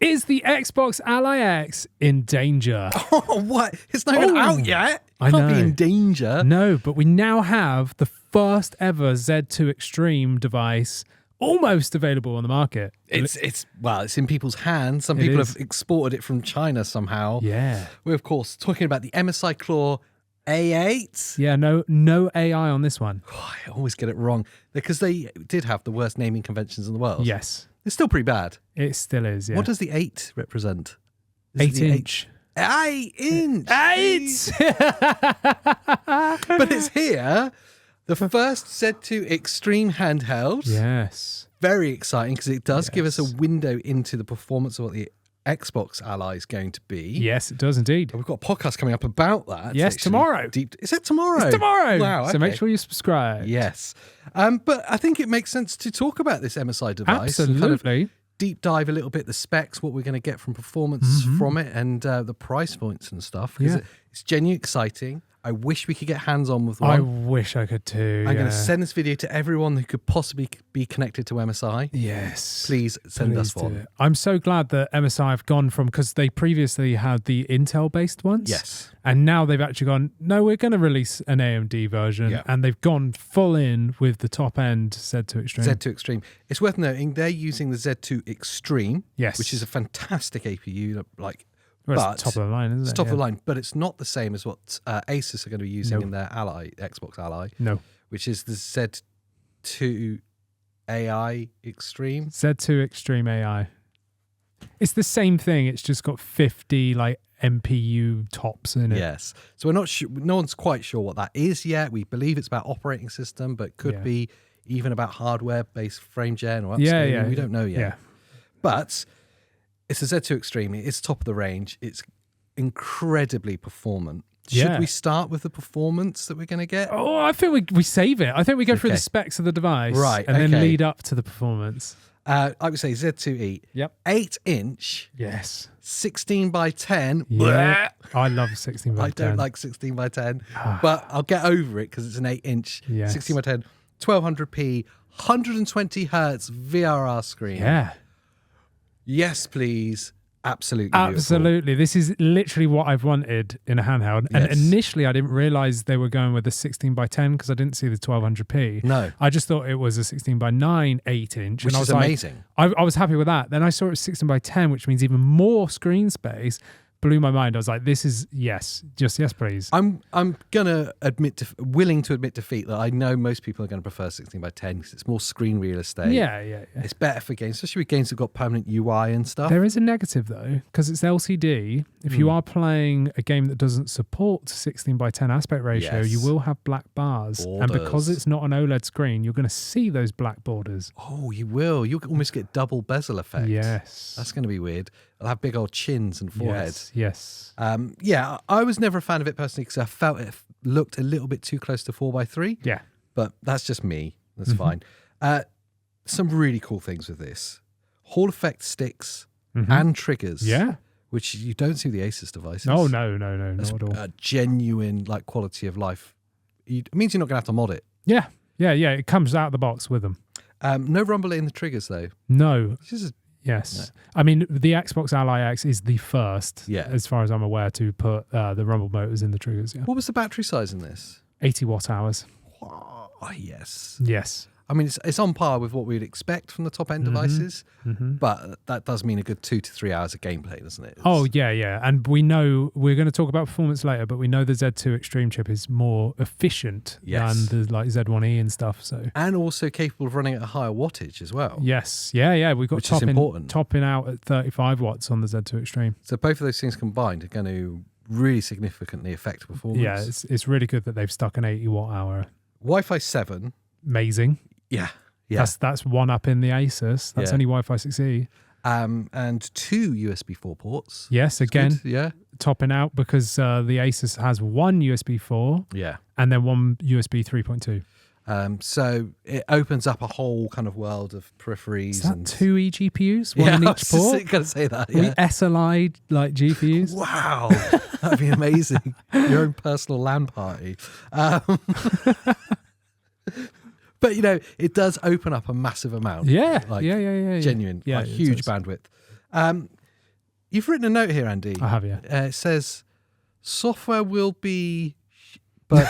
Is the Xbox Ally X in danger? Oh, what? It's not even out yet. I Can't be know. in danger. No, but we now have the first ever Z2 Extreme device almost available on the market. It's in people's hands. Some people have exported it from China somehow. Yeah. We're of course talking about the MSI Claw A8. Yeah, no AI on this one. Oh, I always get it wrong because they did have the worst naming conventions in the world. Yes. It's still pretty bad. It still is, yeah. What does the 8 represent? Is it 8 the inch. 8 inch. 8! But it's here. The first Z2 Extreme handheld. Yes. Very exciting because it does give us a window into the performance of what the Xbox Ally is going to be. Yes, it does indeed. We've got a podcast coming up about that. Yes, tomorrow. Is it tomorrow? It's tomorrow. Wow. So make sure you subscribe. Yes. But I think it makes sense to talk about this MSI device. Absolutely. And kind of deep dive a little bit the specs, what we're going to get from performance from it, and the price points and stuff. Because it's genuinely exciting. I wish we could get hands-on with one. I wish I could too. I'm going to send this video to everyone who could possibly be connected to MSI. Yes. Please send us one. I'm so glad that MSI have gone from, because they previously had the Intel-based ones. Yes. And now they've actually gone, no, we're going to release an AMD version. Yeah. And they've gone full in with the top-end Z2 Extreme. Z2 Extreme. It's worth noting they're using the Z2 Extreme, yes, which is a fantastic APU, well, it's top of the line, isn't it? It's top of the line, but it's not the same as what Asus are going to be using in their Ally, Xbox Ally. No. Which is the Z2 AI Extreme. Z2 Extreme AI. It's the same thing. It's just got 50 MPU tops in it. Yes. So we're not sure. No one's quite sure what that is yet. We believe it's about operating system, but could be even about hardware-based frame gen or upscaling. Yeah. We don't know yet. Yeah. But it's a Z2 Extreme. It's top of the range. It's incredibly performant. Should we start with the performance that we're going to get? Oh, I think we save it. I think we go through the specs of the device, right, and then lead up to the performance. I would say Z2E. Yep. 8 inch. Yes. 16 by 10. Yeah. I love 16 by 10. I don't like 16 by 10, but I'll get over it because it's an 8 inch. Yes. 16 by 10, 1200p, 120 hertz VRR screen. Yeah. Yes, please. Absolutely beautiful. Absolutely. This is literally what I've wanted in a handheld. And initially, I didn't realize they were going with a 16 by 10 because I didn't see the 1200p. No. I just thought it was a 16 by 9 8 inch. Which and I is was amazing. I was happy with that. Then I saw it was 16 by 10, which means even more screen space. Blew my mind. I was like, this is yes, just yes, please. I'm gonna willing to admit defeat that I know most people are going to prefer 16 by 10 because it's more screen real estate. Yeah. It's better for games, especially with games that've got permanent UI and stuff. There is a negative though, because it's LCD. If you are playing a game that doesn't support 16 by 10 aspect ratio, you will have black bars. And because it's not an OLED screen, you're going to see those black borders. Oh, you will. You'll almost get double bezel effect. Yes. That's going to be weird. They'll have big old chins and foreheads. Yes. I was never a fan of it personally because I felt it looked a little bit too close to 4x3. Yeah. But that's just me. That's fine. Some really cool things with this. Hall effect sticks and triggers. Yeah. Which you don't see with the Asus devices. Oh, no, not at all. A genuine quality of life. It means you're not going to have to mod it. Yeah. It comes out of the box with them. No rumble in the triggers though. No. Yes. No. I mean, the Xbox Ally X is the first, as far as I'm aware, to put the rumble motors in the triggers. Yeah. What was the battery size in this? 80 watt hours. Oh, yes. Yes. I mean, it's on par with what we'd expect from the top-end devices, but that does mean a good 2 to 3 hours of gameplay, doesn't it? Yeah. And we know, we're going to talk about performance later, but we know the Z2 Extreme chip is more efficient than the Z1E and stuff. And also capable of running at a higher wattage as well. Yes. Yeah. We've got topping out at 35 watts on the Z2 Extreme. So both of those things combined are going to really significantly affect performance. Yeah, it's really good that they've stuck an 80 watt hour. Wi-Fi 7. Amazing. Yeah. That's one up in the Asus. That's only Wi-Fi 6E. And 2 USB 4 ports. Yes, again, good. topping out because the Asus has one USB 4 and then one USB 3.2. So it opens up a whole kind of world of peripheries. Is that 2 eGPUs? One in each port? I was going to say that. We SLI'd GPUs. Wow. That'd be amazing. Your own personal LAN party. But, it does open up a massive amount. Yeah. Genuine, huge bandwidth. You've written a note here, Andy. I have, yeah. It says, software will be, but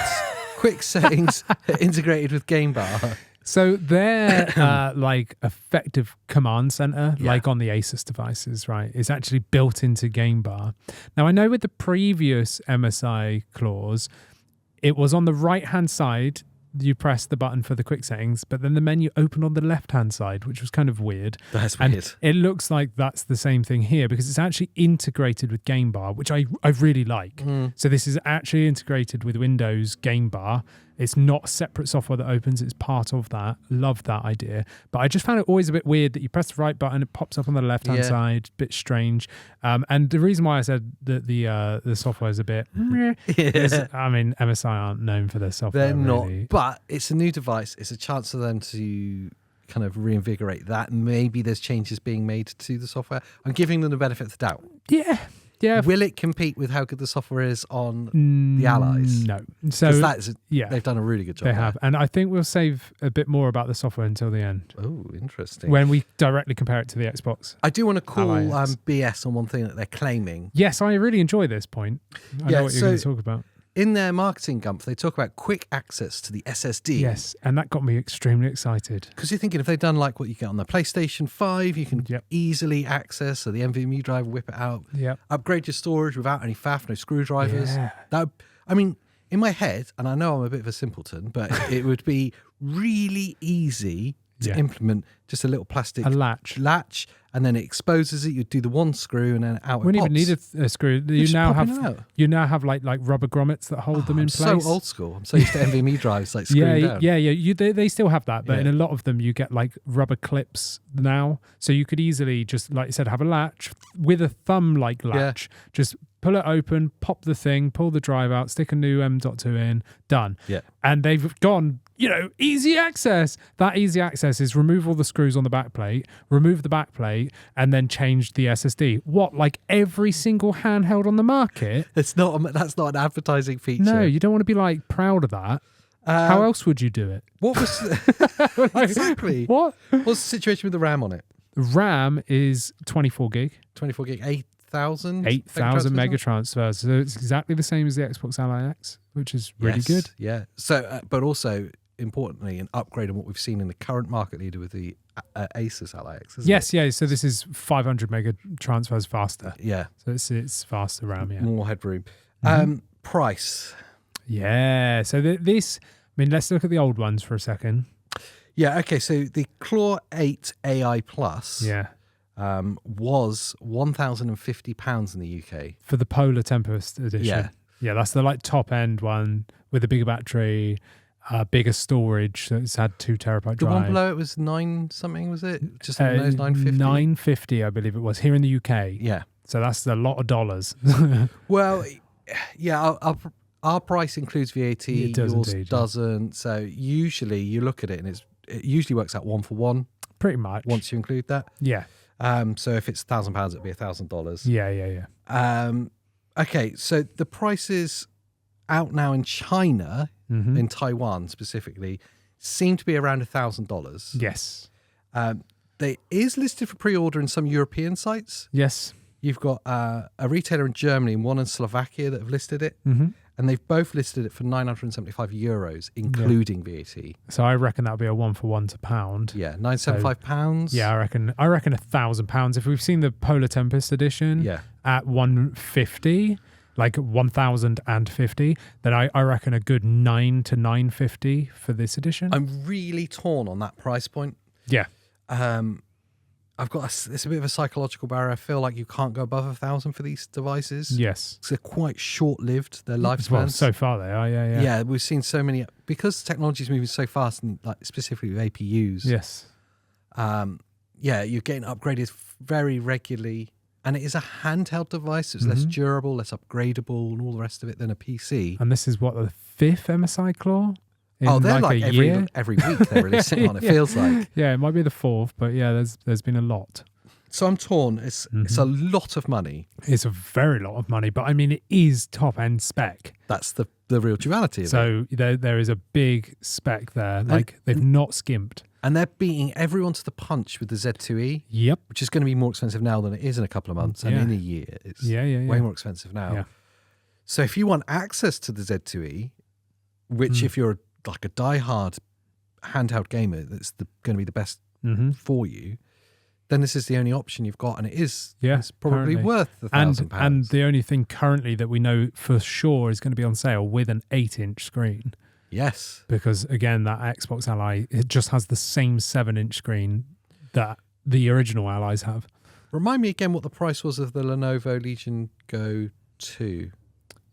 quick settings integrated with game bar. So they're like effective command center, like on the Asus devices, right? It's actually built into game bar. Now, I know with the previous MSI Claws, it was on the right-hand side. You press the button for the quick settings, but then the menu opened on the left-hand side, which was kind of weird. That's weird. And it looks like that's the same thing here because it's actually integrated with Game Bar, which I really like. So this is actually integrated with Windows Game Bar. It's not separate software that opens. It's part of that. Love that idea. But I just found it always a bit weird that you press the right button, it pops up on the left-hand side. Bit strange. And the reason why I said that the software is a bit... is, I mean, MSI aren't known for their software. They're really. not. But it's a new device. It's a chance for them to kind of reinvigorate that. Maybe there's changes being made to the software. I'm giving them the benefit of the doubt. Yeah. Yeah. Will it compete with how good the software is on the Allies? No. So they've done a really good job. They have. And I think we'll save a bit more about the software until the end. Oh, interesting. When we directly compare it to the Xbox. I do want to call BS on one thing that they're claiming. Yes, I really enjoy this point. I know what you're going to talk about. In their marketing gump, they talk about quick access to the SSD. Yes, and that got me extremely excited. Because you're thinking if they've done like what you get on the PlayStation 5, you can easily access the NVMe drive, whip it out, upgrade your storage without any faff, no screwdrivers. Yeah. I mean, in my head, and I know I'm a bit of a simpleton, but it would be really easy to implement just a little plastic latch, and then it exposes it. You do the one screw, and then out it pops. You wouldn't even need a screw. You now have like rubber grommets that hold them in place. So old school. I'm so used to NVMe drives, like screwing down. They still have that, but in a lot of them, you get like rubber clips now, so you could easily just, like you said, have a latch with a thumb-like latch. Just pull it open, pop the thing, pull the drive out, stick a new M.2 in, done. Yeah. And they've gone, easy access. That easy access is remove all the screws on the back plate, remove the back plate, and then change the SSD. What, like every single handheld on the market? That's not an advertising feature. No, you don't want to be like proud of that. How else would you do it? What was exactly? What? What's the situation with the RAM on it? The RAM is 24 gig. 24 gig, 8,000 mega transfers. So it's exactly the same as the Xbox Ally X, which is really good. Yeah. So, but also importantly, an upgrade on what we've seen in the current market leader with the Asus Ally X. Yes, yeah. So this is 500 mega transfers faster. Yeah. So it's faster RAM. Yeah. More headroom. Price. Yeah. So this. I mean, let's look at the old ones for a second. Yeah. Okay. So the Claw A8 AI Plus. Yeah. Was £1,050 in the UK for the Polar Tempest edition. Yeah, that's the like top end one with a bigger battery, bigger storage. So it's had 2 terabyte drive. The one below it was 9 something, was it? Just those 950. 950, I believe it was here in the UK. Yeah, so that's a lot of dollars. Well, yeah, our price includes VAT. It does yours indeed, doesn't. So usually you look at it and it usually works out 1 for 1. Pretty much. Once you include that. Yeah. So if it's £1,000, it'd be $1,000. Yeah. Okay, so the prices out now in China, in Taiwan specifically, seem to be around $1,000. Yes. They is listed for pre-order in some European sites. Yes. You've got a retailer in Germany and one in Slovakia that have listed it. And they've both listed it for €975, including VAT. So I reckon that'll be a 1 for 1 to pound. Yeah, £975. Yeah, I reckon £1,000. If we've seen the Polar Tempest edition at 150, like 1,050, then I reckon a good 9 to 950 for this edition. I'm really torn on that price point. Yeah. It's a bit of a psychological barrier. I feel like you can't go above 1,000 for these devices. Yes. They're quite short-lived, their lifespans. Well, so far they are, yeah. Yeah, we've seen so many, because technology is moving so fast, and like specifically with APUs. Yes. You're getting upgraded very regularly, and it is a handheld device, so it's less durable, less upgradable, and all the rest of it than a PC. And this is what, the 5th MSI Claw? They're like every week they're releasing one, it feels like. Yeah, it might be the 4th, but yeah, there's been a lot. So I'm torn. It's a lot of money. It's a very lot of money, but I mean, it is top-end spec. That's the real duality of it. So there is a big spec there. Like, they've not skimped. And they're beating everyone to the punch with the Z2E. Yep. Which is going to be more expensive now than it is in a couple of months. And in a year, it's way more expensive now. Yeah. So if you want access to the Z2E, which if you're like a diehard handheld gamer, that's going to be the best for you, then this is the only option you've got, and it's probably worth £1,000. And the only thing currently that we know for sure is going to be on sale with an 8-inch screen. Yes. Because again, that Xbox Ally, it just has the same 7-inch screen that the original Allies have. Remind me again what the price was of the Lenovo Legion Go 2.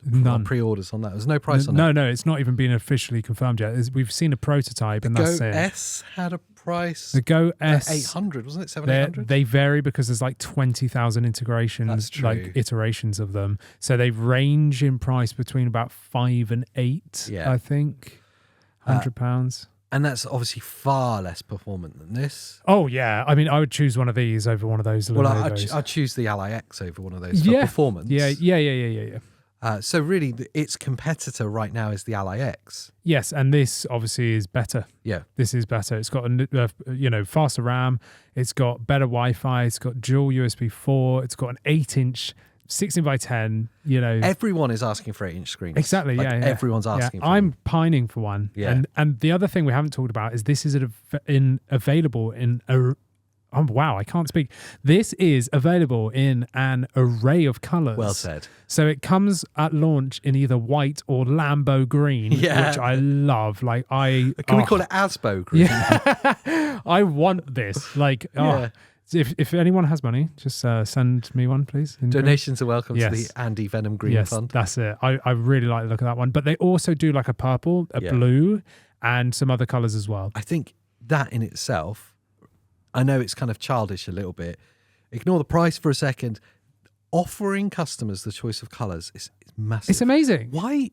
None. Pre-orders on that. There's no price on that. No, it's not even been officially confirmed yet. We've seen a prototype, and that's it. The Go S had a price. The Go S 800, wasn't it? 700. They vary because there's like 20,000 integrations, like iterations of them. So they range in price between about 5 and 8. I think, £100. And that's obviously far less performant than this. Oh, yeah. I mean, I would choose one of these over one of those. Well, I'd choose the Ally X over one of those for performance. Yeah. So really, its competitor right now is the Ally X. Yes, and this obviously is better. Yeah, this is better. It's got a faster RAM. It's got better Wi-Fi. It's got dual USB 4. It's got an 8-inch 16x10. Everyone is asking for 8-inch screens. Exactly. Everyone's asking. For I'm them. pining for one. Yeah, and the other thing we haven't talked about is this is available in a. Oh, wow, I can't speak. This is available in an array of colours. Well said. So it comes at launch in either white or Lambo green, which I love. Like Can we call it Asbo green? Yeah. I want this. If anyone has money, just send me one, please. Donations are welcome to the Andy Venom Green Fund. That's it. I really like the look of that one. But they also do like a purple, a blue, and some other colours as well. I think that in itself, I know it's kind of childish a little bit. Ignore the price for a second. Offering customers the choice of colours is massive. It's amazing. Why,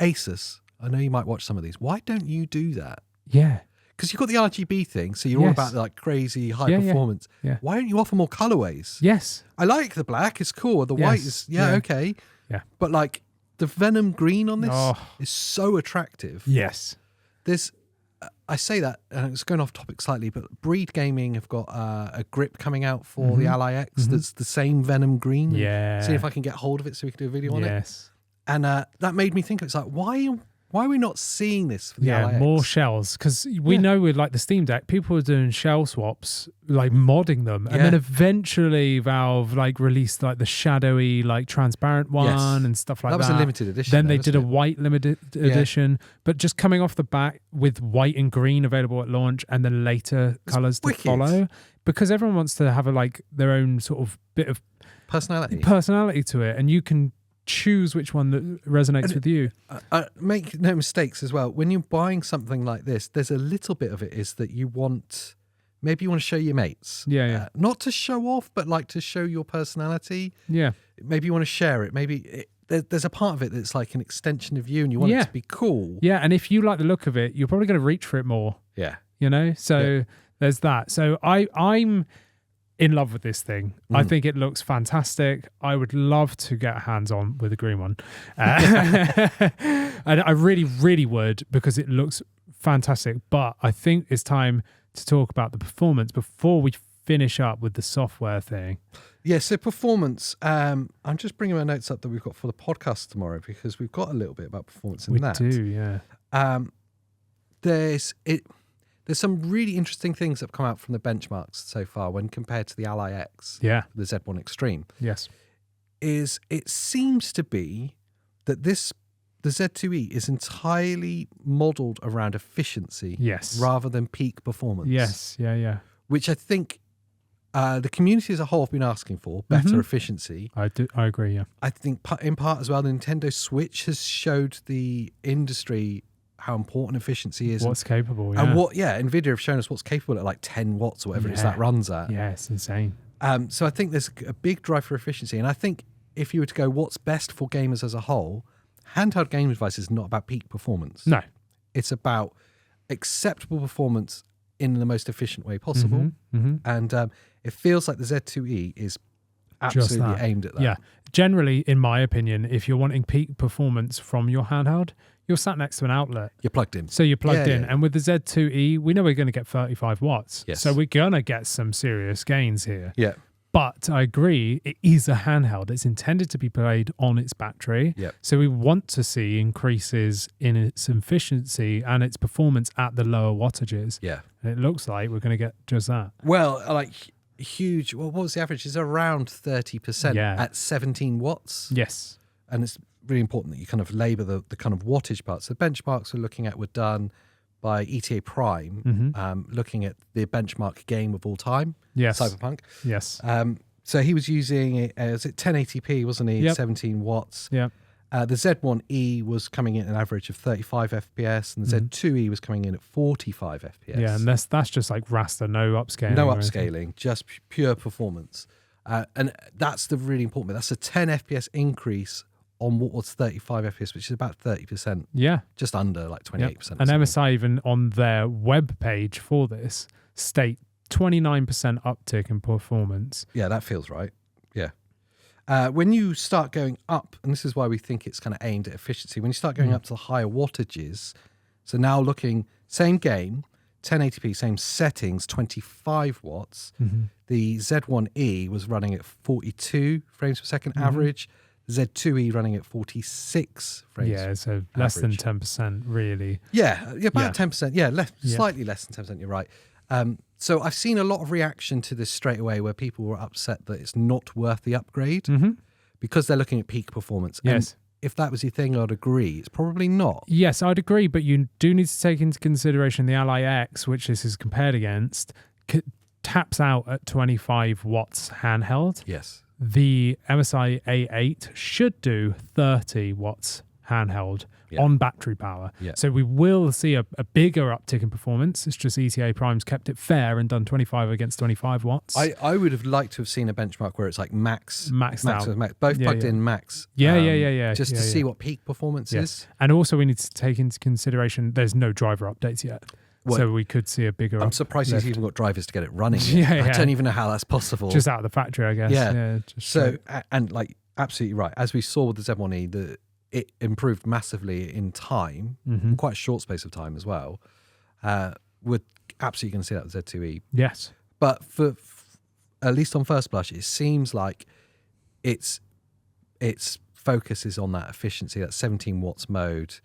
Asus, I know you might watch some of these, why don't you do that? Yeah. Because you've got the RGB thing, so you're all about the crazy high performance. Yeah. Why don't you offer more colourways? Yes. I like the black, it's cool. The white is, okay. Yeah. But like the Venom green on this is so attractive. Yes. I say that, and it's going off topic slightly, but Breed Gaming have got a grip coming out for the Ally X that's the same Venom green. Yeah. See if I can get hold of it so we can do a video on it. Yes. And that made me think, it's like, why are we not seeing this for the Ally X? More shells. Because we know with like the Steam Deck, people are doing shell swaps, like modding them. And then eventually Valve like released like the shadowy, like transparent one and stuff like that. That was a limited edition. Then they did a white limited edition, but just coming off the bat with white and green available at launch, and then later colours to follow. Because everyone wants to have their own sort of bit of personality to it. And you can choose which one that resonates with you. Make no mistakes as well. When you're buying something like this, there's a little bit of it is that you want to show your mates. Yeah. Not to show off, but like to show your personality. Yeah. Maybe you want to share it. Maybe there's a part of it that's like an extension of you, and you want it to be cool. Yeah, and if you like the look of it, you're probably going to reach for it more. Yeah. So there's that. So I'm in love with this thing. I think it looks fantastic. I would love to get hands on with a green one. And I really, really would, because it looks fantastic. But I think it's time to talk about the performance before we finish up with the software thing. Yeah, so performance. I'm just bringing my notes up that we've got for the podcast tomorrow, because we've got a little bit about performance in that. We do, yeah. There's some really interesting things that have come out from the benchmarks so far when compared to the Ally X, the Z1 Extreme. Yes. It seems to be that the Z2E is entirely modelled around efficiency rather than peak performance. Yes, yeah. Which I think the community as a whole have been asking for, better efficiency. I agree, yeah. I think in part as well, the Nintendo Switch has showed the industry how important efficiency is. What's capable, yeah. And NVIDIA have shown us what's capable at like 10 watts or whatever it is that runs at. Yeah, it's insane. So I think there's a big drive for efficiency. And I think if you were to go what's best for gamers as a whole, handheld gaming device is not about peak performance. No. It's about acceptable performance in the most efficient way possible. And it feels like the Z2E is absolutely aimed at that. Yeah. Generally, in my opinion, if you're wanting peak performance from your handheld, you're sat next to an outlet. You're plugged in. So you're plugged in. And with the Z2E, we know we're going to get 35 watts. Yes. So we're going to get some serious gains here. Yeah. But I agree, it is a handheld. It's intended to be played on its battery. Yep. So we want to see increases in its efficiency and its performance at the lower wattages. Yeah. And it looks like we're going to get just that. Well, like huge, well, what was the average? It's around 30% at 17 watts. Yes. And it's really important that you kind of labour the kind of wattage parts. The benchmarks we're looking at were done by ETA Prime, looking at the benchmark game of all time, Cyberpunk. Yes. So he was using it as 1080p, wasn't he? 17 watts. Yeah. The Z1E was coming in an average of 35 FPS, and the Z2E was coming in at 45 FPS. Yeah, and that's just like raster, no upscaling. No upscaling, just pure performance. And that's the really important bit. That's a 10 FPS increase on what was 35 FPS, which is about 30%. Yeah. Just under like 28%. And MSI even on their web page for this state 29% uptick in performance. Yeah, that feels right. Yeah. When you start going up, and this is why we think it's kind of aimed at efficiency, when you start going up to the higher wattages, so now looking, same game, 1080p, same settings, 25 watts, the Z1E was running at 42 frames per second average, Z2E running at 46 frames. Yeah, so less than 10%, really. Yeah, about 10%. Yeah, slightly less than 10%. You're right. So I've seen a lot of reaction to this straight away, where people were upset that it's not worth the upgrade because they're looking at peak performance. Yes. And if that was your thing, I'd agree. It's probably not. Yes, I'd agree, but you do need to take into consideration the Ally X, which this is compared against, taps out at 25 watts handheld. Yes. The MSI A8 should do 30 watts handheld on battery power. Yeah. So we will see a bigger uptick in performance. It's just ETA Prime's kept it fair and done 25 against 25 watts. I would have liked to have seen a benchmark where it's like maxed out. Both plugged in max. Yeah. Just to see what peak performance is. And also we need to take into consideration there's no driver updates yet. Well, so we could see a bigger. I'm surprised he's even got drivers to get it running. I don't even know how that's possible. Just out of the factory, I guess. Yeah. So and like absolutely right. As we saw with the Z1E, it improved massively in time, in quite a short space of time as well. We're absolutely going to see that with Z2E. Yes. But for at least on first blush, it seems like its focus is on that efficiency, that 17 watts mode.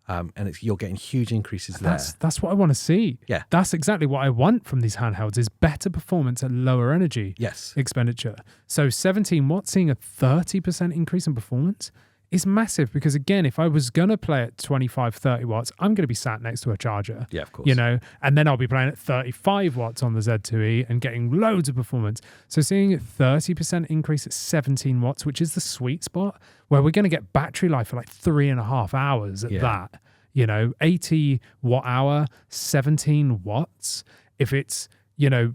And you're getting huge increases there. That's what I want to see. Yeah. That's exactly what I want from these handhelds is better performance at lower energy expenditure. So 17 watts, seeing a 30% increase in performance is massive because, again, if I was going to play at 25, 30 watts, I'm going to be sat next to a charger. Yeah, of course. You know, and then I'll be playing at 35 watts on the Z2E and getting loads of performance. So seeing a 30% increase at 17 watts, which is the sweet spot, where we're going to get battery life for like 3.5 hours at that. You know, 80 watt hour, 17 watts. If it's, you know,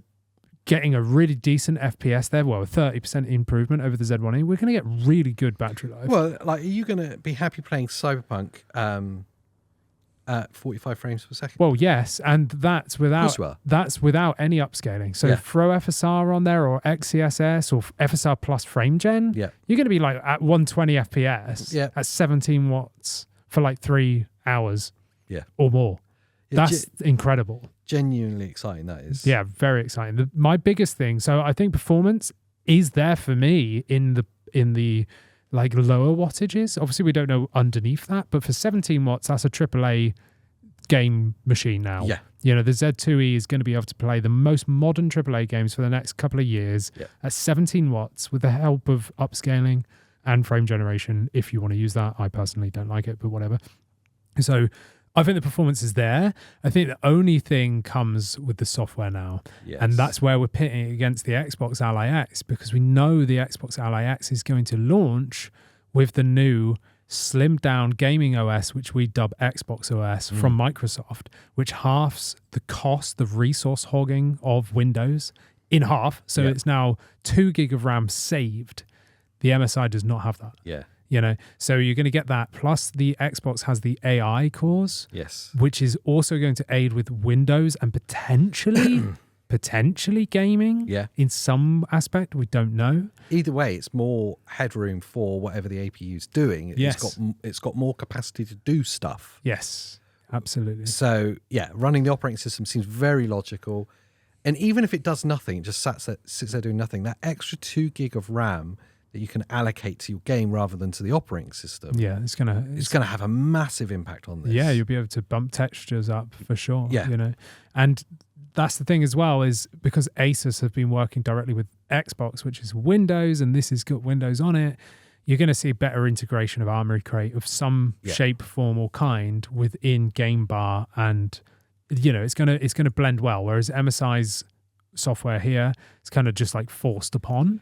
getting a really decent FPS there, well, a 30% improvement over the Z1E, we're going to get really good battery life. Well, like, are you going to be happy playing Cyberpunk at 45 frames per second? Well, yes, and that's without any upscaling. So throw FSR on there or XCSS or FSR plus frame gen. Yeah, you're going to be like at 120 FPS at 17 watts for like 3 hours. Or more. That's incredible. Genuinely exciting, that is. Yeah, very exciting. My biggest thing, so I think performance is there for me in the like lower wattages. Obviously, we don't know underneath that, but for 17 watts, that's a AAA game machine now. Yeah. You know, the Z2E is going to be able to play the most modern AAA games for the next couple of years at 17 watts with the help of upscaling and frame generation, if you want to use that. I personally don't like it, but whatever. So I think the performance is there. I think the only thing comes with the software now. Yes. And that's where we're pitting it against the Xbox Ally X, because we know the Xbox Ally X is going to launch with the new slimmed down gaming OS, which we dub Xbox OS from Microsoft, which halves the cost, the resource hogging of Windows in half. So it's now 2 gig of RAM saved. The MSI does not have that. Yeah. You know, so you're going to get that. Plus, the Xbox has the AI cores, yes, which is also going to aid with Windows and potentially potentially gaming. Yeah. In some aspect, we don't know. Either way, it's more headroom for whatever the APU is doing. It's got more capacity to do stuff. Yes, absolutely. So yeah, running the operating system seems very logical. And even if it does nothing, it just sits there doing nothing, that extra 2 gig of RAM that you can allocate to your game rather than to the operating system. Yeah, it's gonna have a massive impact on this. Yeah, you'll be able to bump textures up for sure. Yeah. You know, and that's the thing as well, is because Asus have been working directly with Xbox, which is Windows, and this has got Windows on it. You're going to see better integration of Armory Crate of some shape, form, or kind within Game Bar, and you know, it's gonna blend well. Whereas MSI's software here, it's kind of just like forced upon.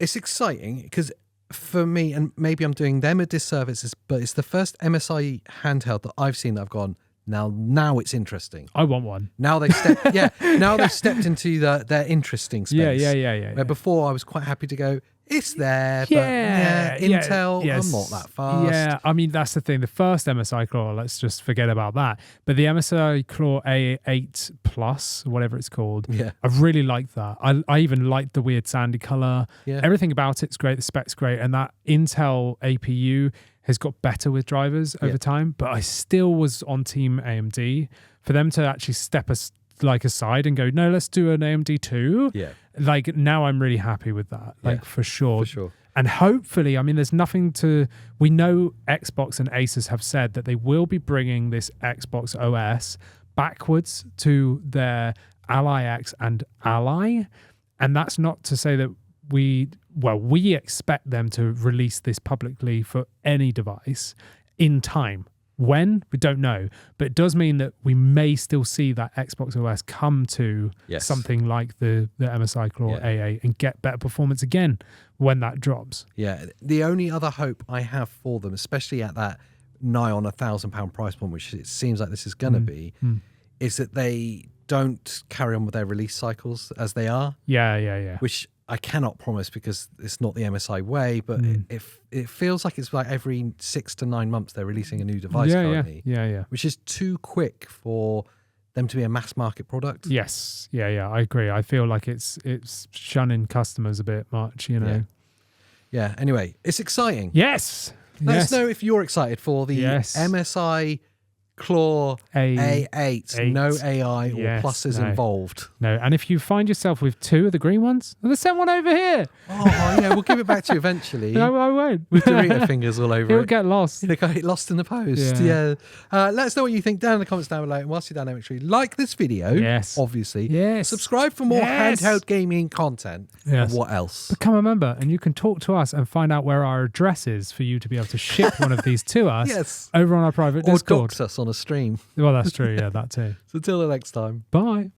It's exciting because for me, and maybe I'm doing them a disservice, but it's the first MSI handheld that I've seen that I've gone, now it's interesting. I want one. Now they've stepped, they've stepped into their interesting space. Yeah. Where before I was quite happy to go, it's there, but Intel, I'm not that fast. Yeah, I mean, that's the thing. The first MSI Claw, let's just forget about that. But the MSI Claw A8 Plus, whatever it's called, I really like that. I even like the weird sandy color. Yeah. Everything about it's great. The spec's great. And that Intel APU has got better with drivers over time. But I still was on team AMD. For them to actually step aside and go, no, let's do an AMD too. Yeah. Like, now I'm really happy with that. Like, for sure. For sure. And hopefully, I mean, there's nothing to... We know Xbox and Asus have said that they will be bringing this Xbox OS backwards to their Ally X and Ally. And that's not to say that we expect them to release this publicly for any device in time. When? We don't know. But it does mean that we may still see that Xbox OS come to something like the MSI Claw A8 and get better performance again when that drops. Yeah. The only other hope I have for them, especially at that nigh on £1,000 price point, which it seems like this is going to be, is that they don't carry on with their release cycles as they are. Yeah. Which I cannot promise because it's not the MSI way, but it feels like it's like every 6 to 9 months they're releasing a new device currently. Yeah. Which is too quick for them to be a mass market product. Yes. Yeah. I agree. I feel like it's shunning customers a bit much, you know. Yeah. Anyway, it's exciting. Yes. Let us know if you're excited for the MSI Claw A8, no AI or pluses involved. No, and if you find yourself with 2 of the green ones, let's send one over here. Oh yeah, we'll give it back to you eventually. No, I won't. With Dorito fingers all over It'll get lost. It'll get lost in the post. Yeah. Let us know what you think down in the comments down below. And whilst you're down there, like this video. Yes. Obviously. Yes. Subscribe for more handheld gaming content. Yes. And what else? Become a member, and you can talk to us and find out where our address is for you to be able to ship one of these to us. Over on our private Discord. Or dox us on a stream. Well, that's true. Yeah, that too. So until the next time. Bye.